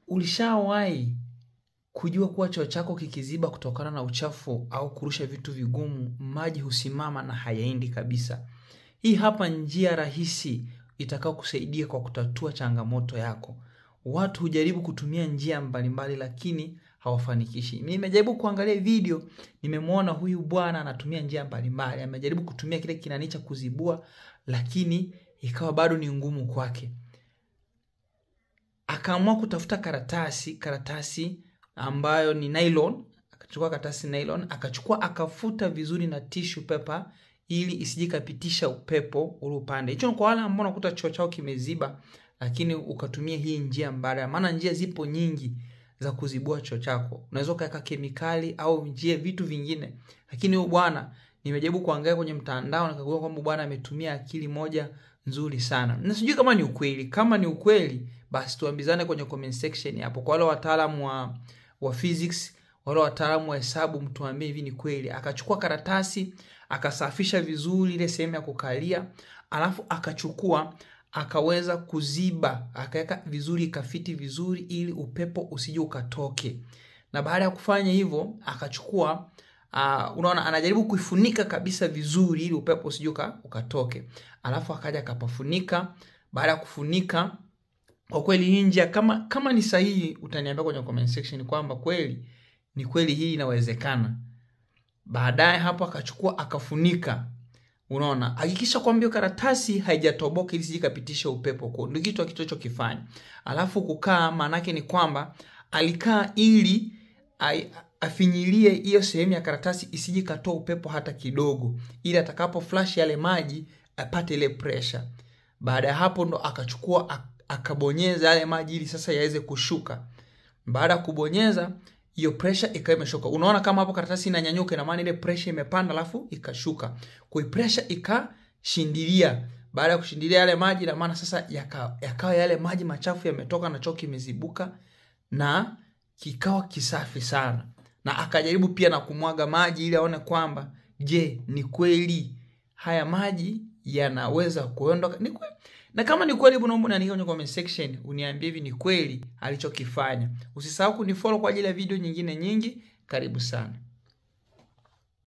Ulishawahi kujua kuwa choo chako kikiziba kutokana na uchafu au kurusha vitu vigumu, maji husimama na hayaendi kabisa? Hii hapa njia rahisi itakao kusaidia kwa kutatua changamoto yako. Watu hujaribu kutumia njia mbalimbali lakini hawafanikishi. Mimi nimejaribu kuangalia video, nimemwona huyu bwana anatumia njia mbalimbali. Amejaribu kutumia kile kinani cha kuzibua lakini ikawa bado ni ngumu kwake. Akaamua kutafuta karatasi ambayo ni nylon. Akachukua karatasi nylon, akafuta vizuri na tissue paper ili isijikapitisha upepo ule upande. Hicho kwa wale ambao unakuta choo chao kimeziba lakini ukatumia hii njia mbadala. Maana njia zipo nyingi za kuzibua choo chako. Unaweza kuweka kemikali au njia vitu vingine. Lakini huyu bwana nimejaribu kuangalia kwenye mtandao na kugundua kwamba bwana ametumia akili moja nzuri sana. Na sijui kama ni ukweli. Kama ni ukweli, basi tuambizane kwenye comment section hapo. Kwa wale wataalamu wa physics, wale wataalamu wa hesabu, mtuambie hivi ni kweli. Akachukua karatasi, akasafisha vizuri ile sehemu ya kukalia, alafu akaweza kuziba, akaweka vizuri, ikafiti vizuri ili upepo usije ukatoke. Na baada ya kufanya hivyo, akachukua unaona anajaribu kuifunika kabisa vizuri ili upepo usije ukatoke. Alafu akaja akapafunika. Baada ya kufunika, kwa kweli hii njia kama ni sahihi utaniambia kwenye comment section kwamba ni kweli hii inawezekana. Baadaye hapo akachukua akafunika. Unaona, hakikisha kwamba karatasi haijatoboka ili isikapitishe upepo kwa. Ndio kitu alichokifanya. Alafu kukaa maana yake ni kwamba alikaa ili afinyilie hiyo sehemu ya karatasi isije katoa upepo hata kidogo, ili atakapo flash yale maji apate ile pressure. Baada ya hapo ndo akachukua akabonyeza yale maji ili sasa yaweze kushuka. Baada ya kubonyeza hiyo pressure ikawa imeshuka. Unaona kama hapo karatasi inanyanyuka, na maana ile pressure imepanda alafu ikashuka. Kwa hiyo pressure ikashindilia. Baada ya kushindilia yale maji, na maana sasa yakawa yale maji machafu yametoka na choo kimezibuka na kikawa kisafi sana. Na akajaribu pia na kumwaga maji ili aone kwamba je, ni kweli haya maji yanaweza kuondoka? Ni kweli. Na kama ni kweli, naomba uniandike kwenye comment section uniambie hivi ni kweli alichokifanya. Usisahau kunifollow kwa ajili ya video nyingine nyingi. Karibu sana.